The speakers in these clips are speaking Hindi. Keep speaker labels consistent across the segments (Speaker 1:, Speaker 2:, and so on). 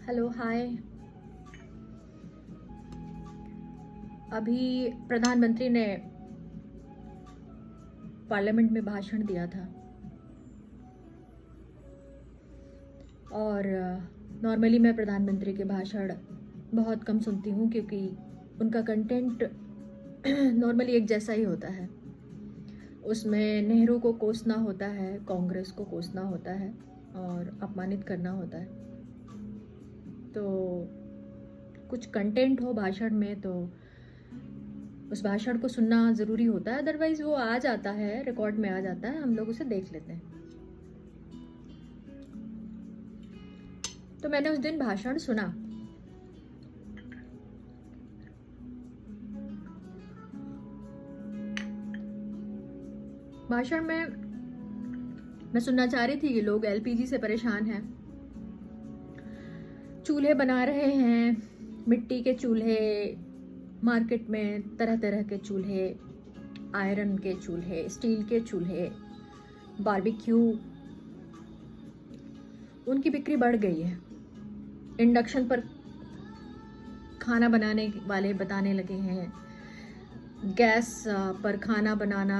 Speaker 1: Hello hi. अभी प्रधानमंत्री ने पार्लियामेंट में भाषण दिया था और नॉर्मली मैं प्रधानमंत्री के भाषण बहुत कम सुनती हूँ क्योंकि उनका कंटेंट नॉर्मली एक जैसा ही होता है। उसमें नेहरू को कोसना होता है, कांग्रेस को कोसना होता है और अपमानित करना होता है। तो कुछ कंटेंट हो भाषण में तो उस भाषण को सुनना ज़रूरी होता है, अदरवाइज़ वो आ जाता है, रिकॉर्ड में आ जाता है, हम लोग उसे देख लेते हैं। तो मैंने उस दिन भाषण सुना। भाषण में मैं सुनना चाह रही थी कि लोग एलपीजी से परेशान हैं, चूल्हे बना रहे हैं, मिट्टी के चूल्हे, मार्केट में तरह तरह के चूल्हे, आयरन के चूल्हे, स्टील के चूल्हे, बारबेक्यू, उनकी बिक्री बढ़ गई है। इंडक्शन पर खाना बनाने वाले बताने लगे हैं गैस पर खाना बनाना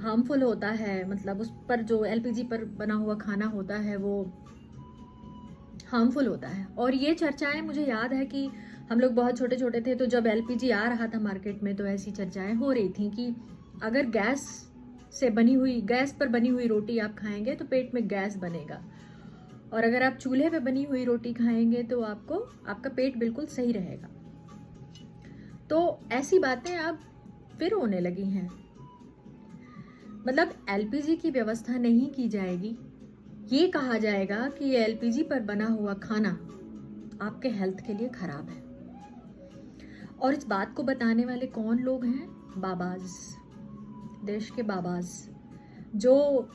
Speaker 1: हार्मफुल होता है, मतलब उस पर जो एलपीजी पर बना हुआ खाना होता है वो हार्मफुल होता है। और ये चर्चाएं मुझे याद है कि हम लोग बहुत छोटे छोटे थे तो जब एलपीजी आ रहा था मार्केट में तो ऐसी चर्चाएं हो रही थी कि अगर गैस पर बनी हुई रोटी आप खाएंगे तो पेट में गैस बनेगा, और अगर आप चूल्हे पे बनी हुई रोटी खाएंगे तो आपका पेट बिल्कुल सही रहेगा। तो ऐसी बातें अब फिर होने लगी हैं। मतलब एलपीजी की व्यवस्था नहीं की जाएगी, ये कहा जाएगा कि एलपीजी पर बना हुआ खाना आपके हेल्थ के लिए खराब है। और इस बात को बताने वाले कौन लोग हैं? बाबाज, देश के बाबाज, जो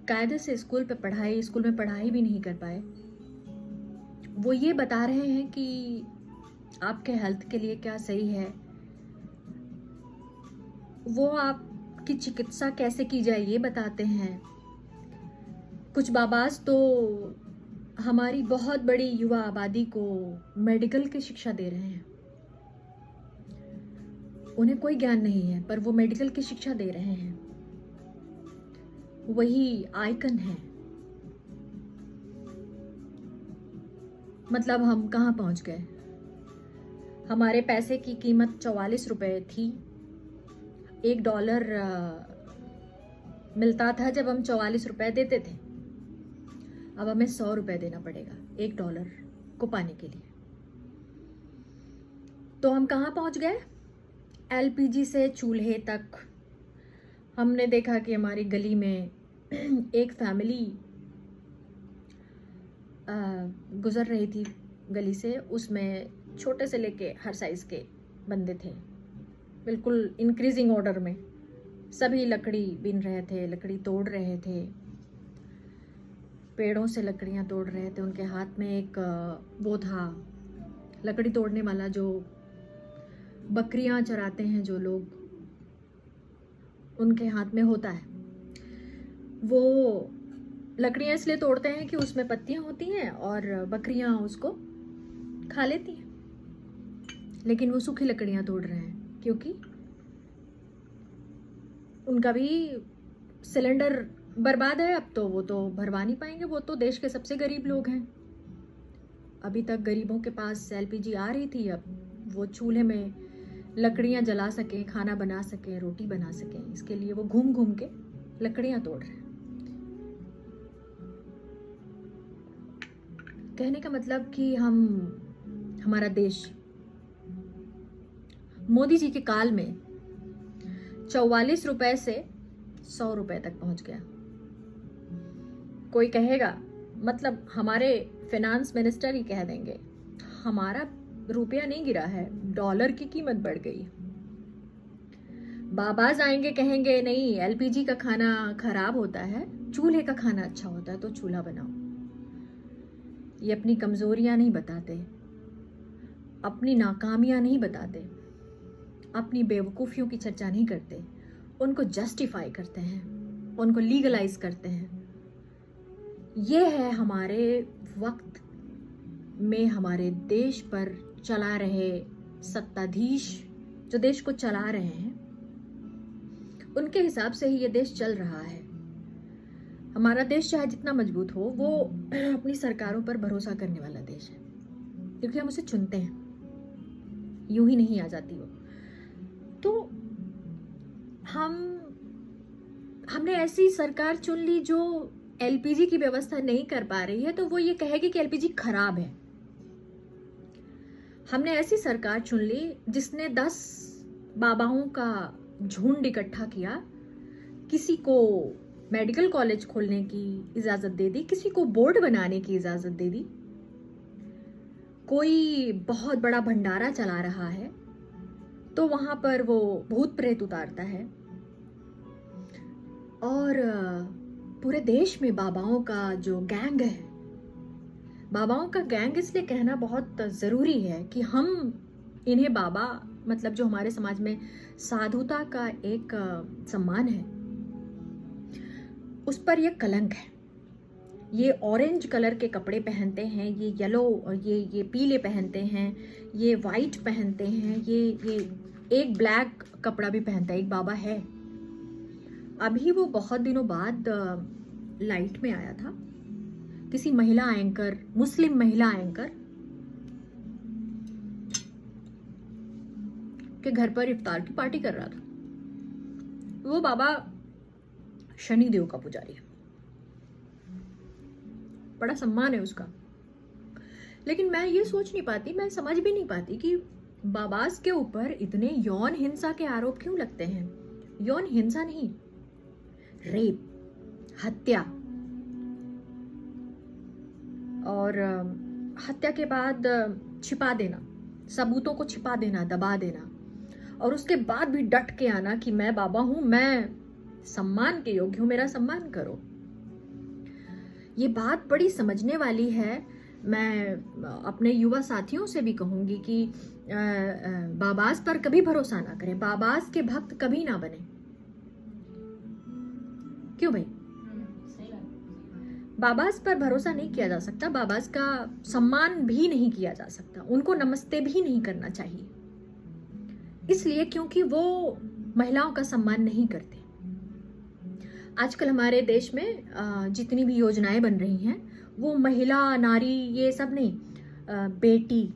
Speaker 1: कायदे से स्कूल में पढ़ाई भी नहीं कर पाए। वो ये बता रहे हैं कि आपके हेल्थ के लिए क्या सही है, वो आपकी चिकित्सा कैसे की जाए ये बताते हैं। कुछ बाबाज तो हमारी बहुत बड़ी युवा आबादी को मेडिकल की शिक्षा दे रहे हैं। उन्हें कोई ज्ञान नहीं है पर वो मेडिकल की शिक्षा दे रहे हैं। वही आइकन है। मतलब हम कहाँ पहुंच गए? हमारे पैसे की कीमत 44 रुपए थी। $1 मिलता था जब हम 44 रुपए देते थे। अब हमें 100 रुपए देना पड़ेगा $1 को पाने के लिए। तो हम कहाँ पहुंच गए? एलपीजी से चूल्हे तक। हमने देखा कि हमारी गली में एक फैमिली गुजर रही थी गली से। उसमें छोटे से लेके हर साइज़ के बंदे थे, बिल्कुल इंक्रीजिंग ऑर्डर में। सभी लकड़ी बीन रहे थे, लकड़ी तोड़ रहे थे, पेड़ों से लकड़ियाँ तोड़ रहे थे। उनके हाथ में एक वो था लकड़ी तोड़ने वाला, जो बकरियाँ चराते हैं जो लोग, उनके हाथ में होता है। वो लकड़ियाँ इसलिए तोड़ते हैं कि उसमें पत्तियाँ होती हैं और बकरियाँ उसको खा लेती हैं। लेकिन वो सूखी लकड़ियाँ तोड़ रहे हैं क्योंकि उनका भी सिलेंडर बर्बाद है। अब तो वो तो भरवा नहीं पाएंगे, वो तो देश के सबसे गरीब लोग हैं। अभी तक गरीबों के पास एलपीजी आ रही थी, अब वो चूल्हे में लकड़ियाँ जला सकें, खाना बना सकें, रोटी बना सकें, इसके लिए वो घूम घूम के लकड़ियाँ तोड़ रहे हैं। कहने का मतलब कि हमारा देश मोदी जी के काल में 44 रुपए से 100 रुपए तक पहुंच गया। कोई कहेगा, मतलब हमारे फाइनेंस मिनिस्टर ही कह देंगे, हमारा रुपया नहीं गिरा है, डॉलर की कीमत बढ़ गई। बाबाज आएंगे कहेंगे नहीं, एलपीजी का खाना खराब होता है, चूल्हे का खाना अच्छा होता है, तो चूल्हा बनाओ। ये अपनी कमजोरियां नहीं बताते, अपनी नाकामियां नहीं बताते, अपनी बेवकूफ़ियों की चर्चा नहीं करते, उनको जस्टिफाई करते हैं, उनको लीगलाइज करते हैं। ये है हमारे वक्त में हमारे देश पर चला रहे सत्ताधीश जो देश को चला रहे हैं उनके हिसाब से ही ये देश चल रहा है। हमारा देश चाहे जितना मजबूत हो वो अपनी सरकारों पर भरोसा करने वाला देश है, क्योंकि हम उसे चुनते हैं, यूं ही नहीं आ जाती वो। तो हमने ऐसी सरकार चुन ली जो एलपीजी की व्यवस्था नहीं कर पा रही है, तो वो ये कहेगी कि एलपीजी खराब है। हमने ऐसी सरकार चुन ली जिसने 10 बाबाओं का झुंड इकट्ठा किया, किसी को मेडिकल कॉलेज खोलने की इजाजत दे दी, किसी को बोर्ड बनाने की इजाजत दे दी, कोई बहुत बड़ा भंडारा चला रहा है तो वहां पर वो भूत प्रेत उतारता है। और पूरे देश में बाबाओं का जो गैंग है, बाबाओं का गैंग इसलिए कहना बहुत ज़रूरी है कि हम इन्हें बाबा, मतलब जो हमारे समाज में साधुता का एक सम्मान है, उस पर यह कलंक है। ये ऑरेंज कलर के कपड़े पहनते हैं, ये येलो, ये पीले पहनते हैं, ये वाइट पहनते हैं, ये एक ब्लैक कपड़ा भी पहनता है। एक बाबा है, अभी वो बहुत दिनों बाद लाइट में आया था, किसी महिला एंकर, मुस्लिम महिला एंकर के घर पर इफ्तार की पार्टी कर रहा था। वो बाबा शनिदेव का पुजारी है, बड़ा सम्मान है उसका। लेकिन मैं ये सोच नहीं पाती, मैं समझ भी नहीं पाती कि बाबास के ऊपर इतने यौन हिंसा के आरोप क्यों लगते हैं। यौन हिंसा नहीं, रेप, हत्या, और हत्या के बाद छिपा देना, सबूतों को छिपा देना, दबा देना, और उसके बाद भी डट के आना कि मैं बाबा हूं, मैं सम्मान के योग्य हूं, मेरा सम्मान करो। ये बात बड़ी समझने वाली है। मैं अपने युवा साथियों से भी कहूंगी कि बाबास पर कभी भरोसा ना करें, बाबास के भक्त कभी ना बने। क्यों भाई? बाबास पर भरोसा नहीं किया जा सकता, बाबास का सम्मान भी नहीं किया जा सकता, उनको नमस्ते भी नहीं करना चाहिए, इसलिए क्योंकि वो महिलाओं का सम्मान नहीं करते। आजकल हमारे देश में जितनी भी योजनाएं बन रही हैं वो महिला, नारी, ये सब नहीं, बेटी,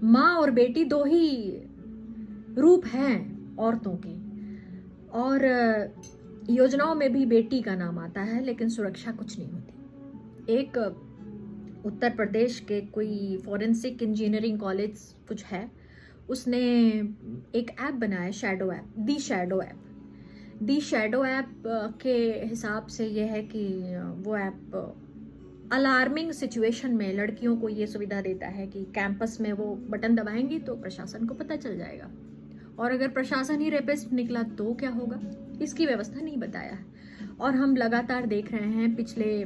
Speaker 1: माँ और बेटी दो ही रूप हैं औरतों के, और योजनाओं में भी बेटी का नाम आता है लेकिन सुरक्षा कुछ नहीं होती। एक उत्तर प्रदेश के कोई फॉरेंसिक इंजीनियरिंग कॉलेज कुछ है, उसने एक ऐप बनाया, शैडो ऐप, दी शैडो ऐप। दी शैडो ऐप के हिसाब से यह है कि वो ऐप अलार्मिंग सिचुएशन में लड़कियों को ये सुविधा देता है कि कैंपस में वो बटन दबाएंगी तो प्रशासन को पता चल जाएगा, और अगर प्रशासन ही रेपिस्ट निकला तो क्या होगा, इसकी व्यवस्था नहीं बताया है। और हम लगातार देख रहे हैं पिछले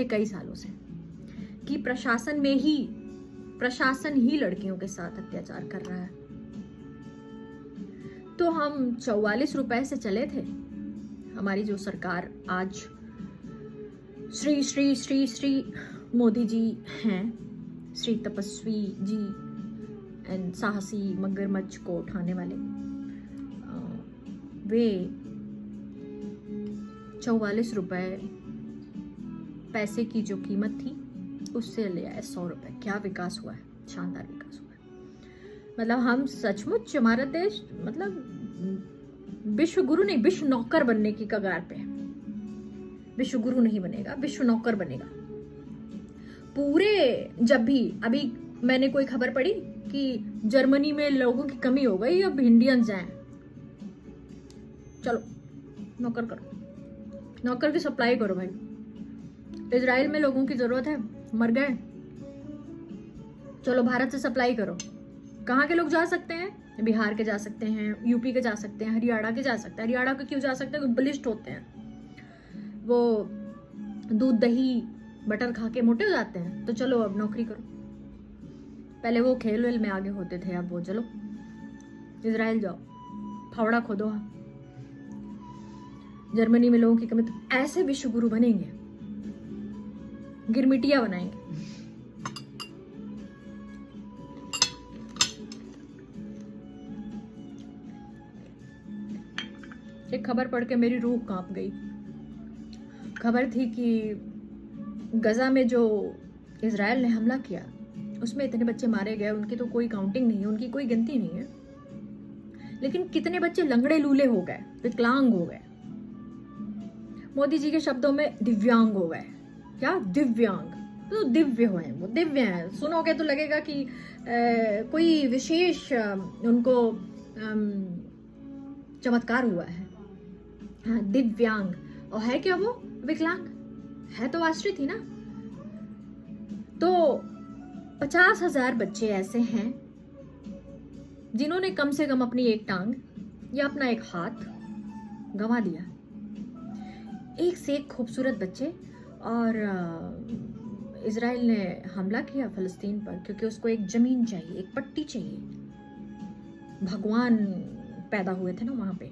Speaker 1: कई सालों से कि प्रशासन ही लड़कियों के साथ अत्याचार कर रहा है। तो हम 44 रुपए से चले थे, हमारी जो सरकार आज श्री श्री श्री श्री मोदी जी हैं, श्री तपस्वी जी एंड साहसी मगरमच्छ को उठाने वाले, वे 44 रुपए पैसे की जो कीमत थी उससे ले आए 100 रुपए। क्या विकास हुआ है, शानदार विकास हुआ है। मतलब हम सचमुच, हमारा देश मतलब विश्व गुरु नहीं, विश्व नौकर बनने की कगार पे है। विश्व गुरु नहीं बनेगा, विश्व नौकर बनेगा। पूरे, जब भी अभी मैंने कोई खबर पढ़ी कि जर्मनी में लोगों की कमी हो गई, अब इंडियंस जाएं, चलो नौकर करो, नौकर की सप्लाई करो भाई। इजराइल में लोगों की जरूरत है, मर गए, चलो भारत से सप्लाई करो। कहाँ के लोग जा सकते हैं? बिहार के जा सकते हैं, यूपी के जा सकते हैं, हरियाणा के जा सकते हैं। हरियाणा के क्यों जा सकते हैं? बलिष्ठ होते हैं, वो दूध दही बटर खा के मोटे हो जाते हैं। तो चलो अब नौकरी करो। पहले वो खेल वेल में आगे होते थे, अब वो चलो इजराइल जाओ, फावड़ा खोदो। जर्मनी में लोगों की कमी। तो ऐसे विश्व गुरु बनेंगे गिरमिटिया बनाएंगे। एक खबर पढ़ के मेरी रूह कांप गई। खबर थी कि गजा में जो इजराइल ने हमला किया उसमें इतने बच्चे मारे गए, उनकी तो कोई काउंटिंग नहीं है, उनकी कोई गिनती नहीं है। लेकिन कितने बच्चे लंगड़े लूले हो गए, विकलांग हो गए, मोदी जी के शब्दों में दिव्यांग हो गए। क्या दिव्यांग? तो दिव्य हो, वो दिव्य हैं। सुनोगे तो लगेगा कि कोई विशेष उनको चमत्कार हुआ है। हाँ, दिव्यांग। और है क्या वो विकलांग? है तो आश्रित ही ना। तो 50,000 बच्चे ऐसे हैं जिन्होंने कम से कम अपनी एक टांग या अपना एक हाथ गंवा दिया। एक से एक खूबसूरत बच्चे। और इजराइल ने हमला किया फ़लस्तीन पर क्योंकि उसको एक ज़मीन चाहिए, एक पट्टी चाहिए। भगवान पैदा हुए थे ना वहाँ पे,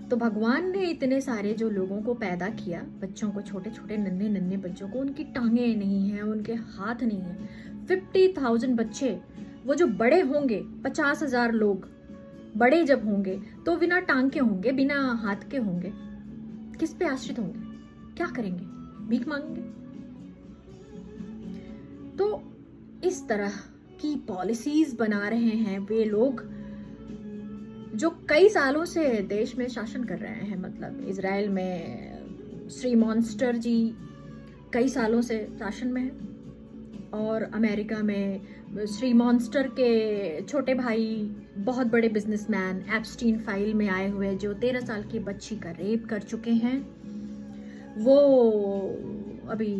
Speaker 1: तो भगवान ने इतने सारे जो लोगों को पैदा किया, बच्चों को, छोटे छोटे नन्हे नन्हे बच्चों को, उनकी टांगें नहीं हैं, उनके हाथ नहीं हैं। 50,000 बच्चे, वो जो बड़े होंगे, 50,000 लोग बड़े जब होंगे तो बिना टांग के होंगे, बिना हाथ के होंगे। किस पे आश्रित होंगे? क्या करेंगे? भीख मांगेंगे? तो इस तरह की पॉलिसीज बना रहे हैं वे लोग जो कई सालों से देश में शासन कर रहे हैं। मतलब इजराइल में श्री मॉन्स्टर जी कई सालों से शासन में है, और अमेरिका में श्री मॉन्स्टर के छोटे भाई, बहुत बड़े बिजनेसमैन, एप्स्टीन फाइल में आए हुए, जो 13 साल की बच्ची का रेप कर चुके हैं, वो अभी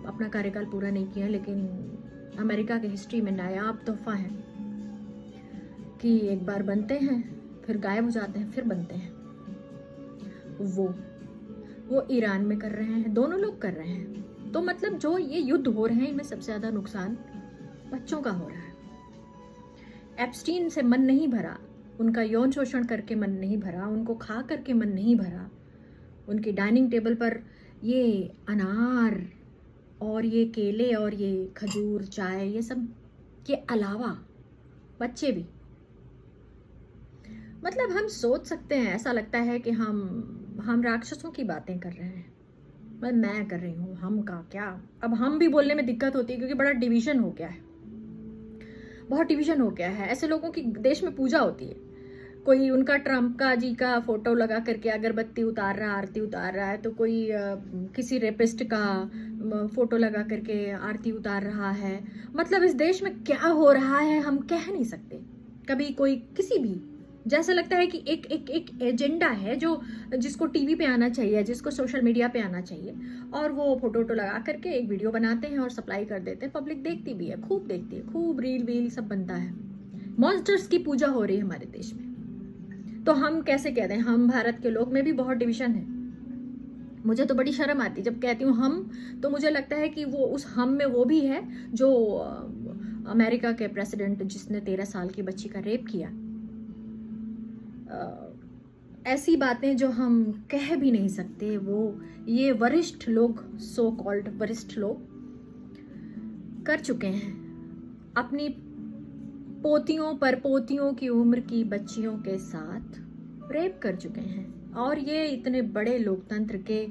Speaker 1: अपना कार्यकाल पूरा नहीं किया, लेकिन अमेरिका की हिस्ट्री में नायाब तोहफा है कि एक बार बनते हैं, फिर गायब हो जाते हैं, फिर बनते हैं। वो ईरान में कर रहे हैं, दोनों लोग कर रहे हैं। तो मतलब जो ये युद्ध हो रहे हैं, इनमें सबसे ज़्यादा नुकसान बच्चों का हो रहा है। एप्स्टीन से मन नहीं भरा, उनका यौन शोषण करके मन नहीं भरा, उनको खा करके मन नहीं भरा। उनकी डाइनिंग टेबल पर ये अनार और ये केले और ये खजूर, चाय, ये सब के अलावा बच्चे भी। मतलब हम सोच सकते हैं, ऐसा लगता है कि हम राक्षसों की बातें कर रहे हैं। मैं कर रही हूँ, हम का क्या। अब हम भी बोलने में दिक्कत होती है क्योंकि बड़ा डिवीजन हो गया है, बहुत डिवीजन हो गया है। ऐसे लोगों की देश में पूजा होती है। कोई उनका ट्रम्प का जी का फोटो लगा करके अगरबत्ती उतार रहा, आरती उतार रहा है, तो कोई किसी रेपिस्ट का फोटो लगा करके आरती उतार रहा है। मतलब इस देश में क्या हो रहा है हम कह नहीं सकते। कभी कोई किसी भी, जैसा लगता है कि एक एजेंडा है जो जिसको टीवी पे आना चाहिए, जिसको सोशल मीडिया पे आना चाहिए, और वो फोटो लगा करके एक वीडियो बनाते हैं और सप्लाई कर देते हैं। पब्लिक देखती भी है, खूब देखती है, खूब रील वील सब बनता है। मॉन्स्टर्स की पूजा हो रही है हमारे देश में। तो हम कैसे कहते हैं? हम भारत के लोग में भी बहुत डिवीजन है। मुझे तो बड़ी शर्म आती जब कहती हूँ हम, तो मुझे लगता है कि वो उस हम में वो भी है जो अमेरिका के प्रेसिडेंट जिसने 13 साल की बच्ची का रेप किया। ऐसी बातें जो हम कह भी नहीं सकते, वो ये वरिष्ठ लोग, सो कॉल्ड वरिष्ठ लोग कर चुके हैं। अपनी पोतियों पर पोतियों की उम्र की बच्चियों के साथ रेप कर चुके हैं। और ये इतने बड़े लोकतंत्र के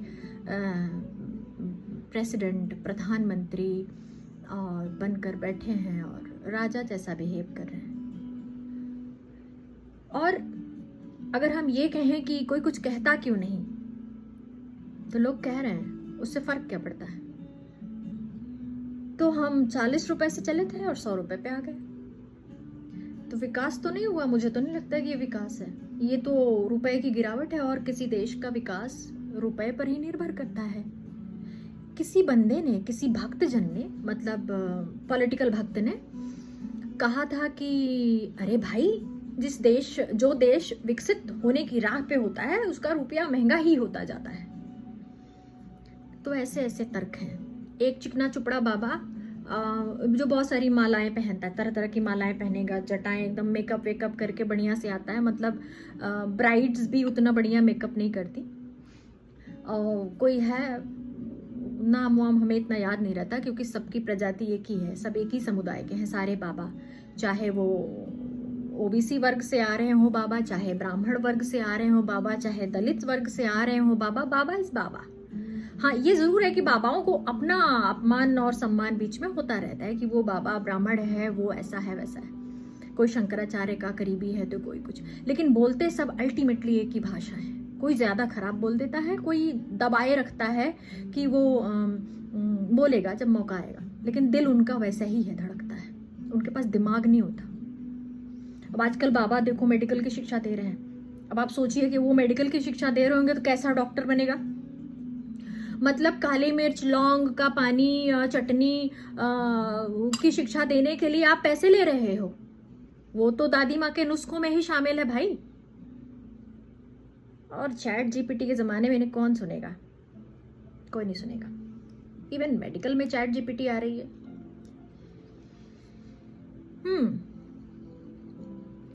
Speaker 1: प्रेसिडेंट, प्रधानमंत्री और बनकर बैठे हैं और राजा जैसा बिहेव कर रहे हैं। और अगर हम ये कहें कि कोई कुछ कहता क्यों नहीं, तो लोग कह रहे हैं, उससे फर्क क्या पड़ता है। तो हम 40 रुपए से चले थे और 100 रुपए पे आ गए। तो विकास तो नहीं हुआ। मुझे तो नहीं लगता कि ये विकास है, ये तो रुपए की गिरावट है। और किसी देश का विकास रुपए पर ही निर्भर करता है। किसी बंदे ने, किसी भक्तजन ने, मतलब पॉलिटिकल भक्त ने कहा था कि अरे भाई, जो देश विकसित होने की राह पे होता है उसका रुपया महंगा ही होता जाता है। तो ऐसे ऐसे तर्क हैं। एक चिकना चुपड़ा बाबा जो बहुत सारी मालाएं पहनता है, तरह तरह की मालाएं पहनेगा, जटाएं एकदम मेकअप वेकअप करके बढ़िया से आता है। मतलब ब्राइड्स भी उतना बढ़िया मेकअप नहीं करती। कोई है नाम वाम हमें इतना याद नहीं रहता, क्योंकि सबकी प्रजाति एक ही है, सब एक ही समुदाय के हैं सारे बाबा, चाहे वो ओबीसी वर्ग से आ रहे हो बाबा, चाहे ब्राह्मण वर्ग से आ रहे हो बाबा, चाहे दलित वर्ग से आ रहे हो बाबा, बाबा इस बाबा। हाँ, ये जरूर है कि बाबाओं को अपना अपमान और सम्मान बीच में होता रहता है कि वो बाबा ब्राह्मण है, वो ऐसा है वैसा है, कोई शंकराचार्य का करीबी है तो कोई कुछ, लेकिन बोलते सब अल्टीमेटली एक ही भाषा है। कोई ज्यादा खराब बोल देता है, कोई दबाए रखता है कि वो बोलेगा जब मौका आएगा, लेकिन दिल उनका वैसा ही है, धड़कता है, उनके पास दिमाग नहीं होता। अब आजकल बाबा देखो मेडिकल की शिक्षा दे रहे हैं, अब आप सोचिए कि वो मेडिकल की शिक्षा दे रहे होंगे तो कैसा डॉक्टर बनेगा। मतलब काली मिर्च, लौंग का पानी, चटनी की शिक्षा देने के लिए आप पैसे ले रहे हो, वो तो दादी माँ के नुस्खों में ही शामिल है भाई। और चैट जीपीटी के ज़माने में इन्हें कौन सुनेगा, कोई नहीं सुनेगा। इवन मेडिकल में चैट जीपीटी आ रही है।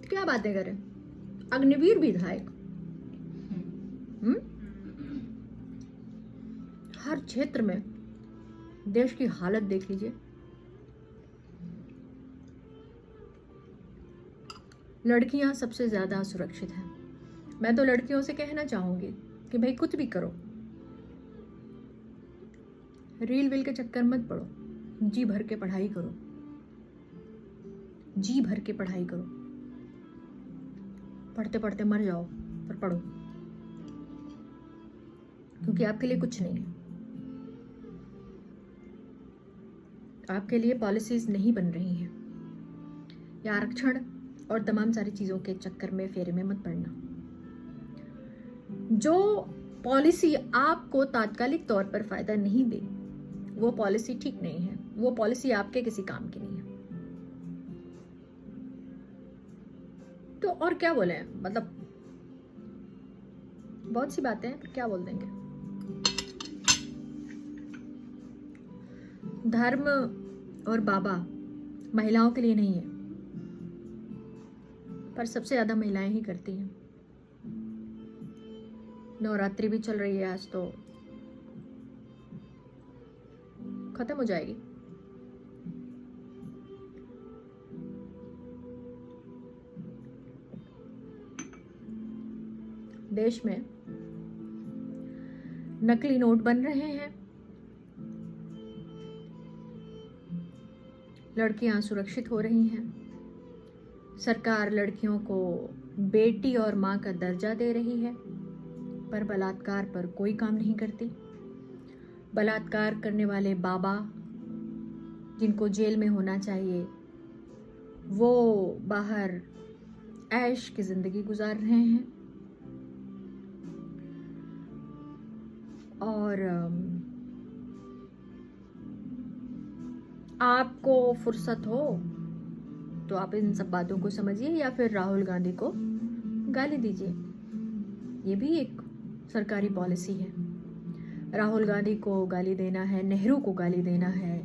Speaker 1: क्या बातें करें, अग्निवीर विधायक। हर क्षेत्र में देश की हालत देख लीजिए। लड़कियां सबसे ज्यादा सुरक्षित हैं। मैं तो लड़कियों से कहना चाहूंगी कि भाई कुछ भी करो, रील वील के चक्कर मत पड़ो, जी भर के पढ़ाई करो, जी भर के पढ़ाई करो। पढ़ते पढ़ते मर जाओ पर पढ़ो, क्योंकि आपके लिए कुछ नहीं है। आपके लिए पॉलिसीज नहीं बन रही हैं, या आरक्षण और तमाम सारी चीजों के चक्कर में फेरे में मत पड़ना। जो पॉलिसी आपको तात्कालिक तौर पर फायदा नहीं दे, वो पॉलिसी ठीक नहीं है, वो पॉलिसी आपके किसी काम की नहीं है। तो और क्या बोले, मतलब बहुत सी बातें हैं, पर क्या बोल देंगे। धर्म और बाबा महिलाओं के लिए नहीं है, पर सबसे ज्यादा महिलाएं ही करती हैं। नवरात्रि भी चल रही है, आज तो खत्म हो जाएगी। देश में नकली नोट बन रहे हैं, लड़कियां सुरक्षित हो रही हैं, सरकार लड़कियों को बेटी और मां का दर्जा दे रही है, पर बलात्कार पर कोई काम नहीं करती। बलात्कार करने वाले बाबा जिनको जेल में होना चाहिए, वो बाहर ऐश की जिंदगी गुजार रहे हैं। और आपको फुर्सत हो तो आप इन सब बातों को समझिए, या फिर राहुल गांधी को गाली दीजिए। ये भी एक सरकारी पॉलिसी है। राहुल गांधी को गाली देना है, नेहरू को गाली देना है,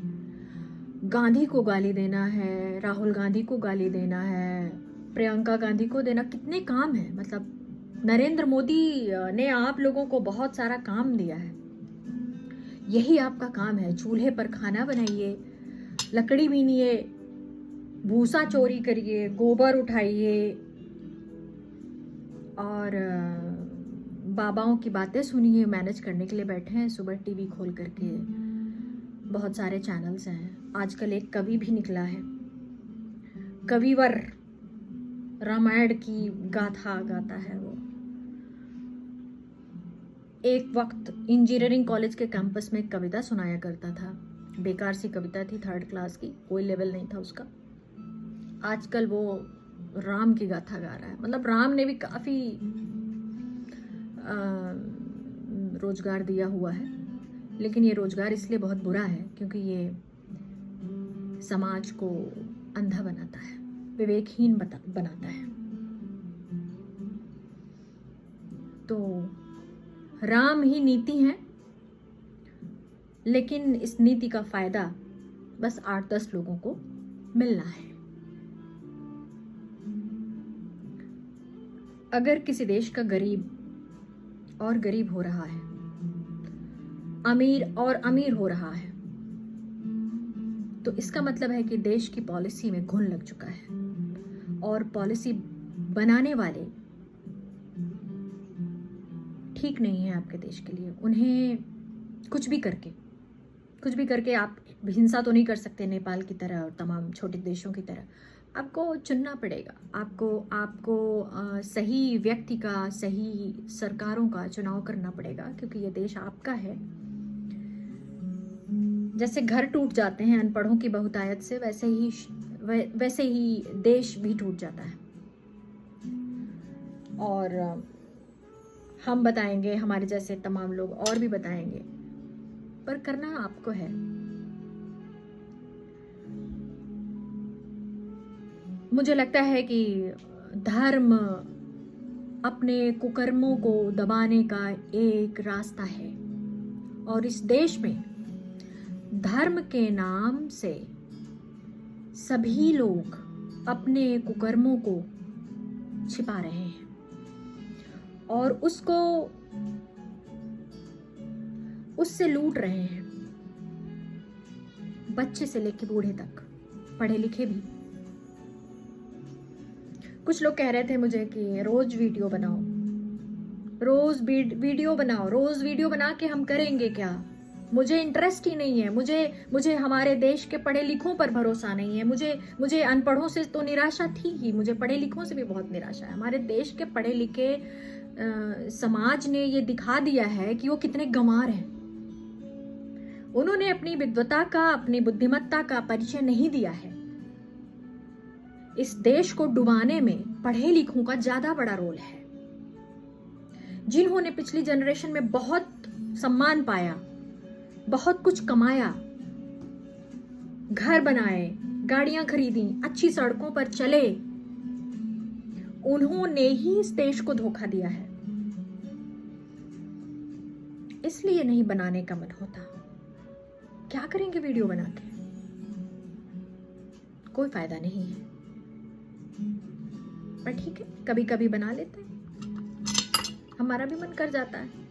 Speaker 1: गांधी को गाली देना है, राहुल गांधी को गाली देना है, प्रियंका गांधी को देना, कितने काम है। मतलब नरेंद्र मोदी ने आप लोगों को बहुत सारा काम दिया है, यही आपका काम है। चूल्हे पर खाना बनाइए, लकड़ी बीनिए, भूसा चोरी करिए, गोबर उठाइए, और बाबाओं की बातें सुनिए। मैनेज करने के लिए बैठे हैं सुबह टीवी खोल करके, बहुत सारे चैनल्स हैं। आजकल एक कवि भी निकला है, कविवर, रामायण की गाथा गाता है वो। एक वक्त इंजीनियरिंग कॉलेज के कैंपस में एक कविता सुनाया करता था, बेकार सी कविता थी, 3rd क्लास की, कोई लेवल नहीं था उसका। आजकल वो राम की गाथा गा रहा है। मतलब राम ने भी काफी रोजगार दिया हुआ है, लेकिन ये रोजगार इसलिए बहुत बुरा है क्योंकि ये समाज को अंधा बनाता है, विवेकहीन बनाता है। तो राम ही नीति है, लेकिन इस नीति का फायदा बस 8-10 लोगों को मिलना है। अगर किसी देश का गरीब और गरीब हो रहा है, अमीर और अमीर हो रहा है, तो इसका मतलब है कि देश की पॉलिसी में घुन लग चुका है और पॉलिसी बनाने वाले ठीक नहीं है आपके देश के लिए। उन्हें कुछ भी करके आप हिंसा तो नहीं कर सकते नेपाल की तरह और तमाम छोटे देशों की तरह। आपको चुनना पड़ेगा, आपको सही व्यक्ति का, सही सरकारों का चुनाव करना पड़ेगा, क्योंकि ये देश आपका है। जैसे घर टूट जाते हैं अनपढ़ों की बहुतायत से, वैसे ही देश भी टूट जाता है। और हम बताएंगे, हमारे जैसे तमाम लोग और भी बताएंगे, पर करना आपको है। मुझे लगता है कि धर्म अपने कुकर्मों को दबाने का एक रास्ता है, और इस देश में धर्म के नाम से सभी लोग अपने कुकर्मों को छिपा रहे हैं और उससे लूट रहे हैं, बच्चे से लेकर बूढ़े तक, पढ़े लिखे भी। कुछ लोग कह रहे थे मुझे कि रोज वीडियो बनाओ, रोज वीडियो बना के हम करेंगे क्या? मुझे इंटरेस्ट ही नहीं है, मुझे हमारे देश के पढ़े लिखों पर भरोसा नहीं है। मुझे अनपढ़ों से तो निराशा थी ही, मुझे पढ़े लिखों से भी बहुत निराशा है। हमारे देश के पढ़े लिखे समाज ने ये दिखा दिया है कि वो कितने गंवार हैं। उन्होंने अपनी विद्वता का, अपनी बुद्धिमत्ता का परिचय नहीं दिया है। इस देश को डुबाने में पढ़े लिखों का ज्यादा बड़ा रोल है। जिन्होंने पिछली जनरेशन में बहुत सम्मान पाया, बहुत कुछ कमाया, घर बनाए, गाड़ियां खरीदी, अच्छी सड़कों पर चले, उन्होंने ही इस देश को धोखा दिया है। इसलिए नहीं बनाने का मन होता। क्या करेंगे वीडियो बना के? कोई फायदा नहीं है। पर ठीक है, कभी कभी बना लेते हैं, हमारा भी मन कर जाता है।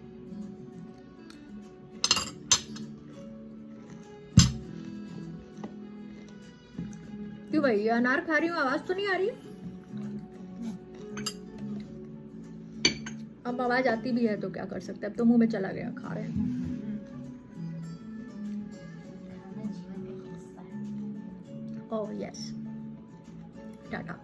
Speaker 1: क्यों भाई, अनार खा रही हूँ, आवाज तो नहीं आ रही? अब आवाज आती भी है तो क्या कर सकते हैं, अब तो मुंह में चला गया, खा रहे हैं। Oh yes, Tata.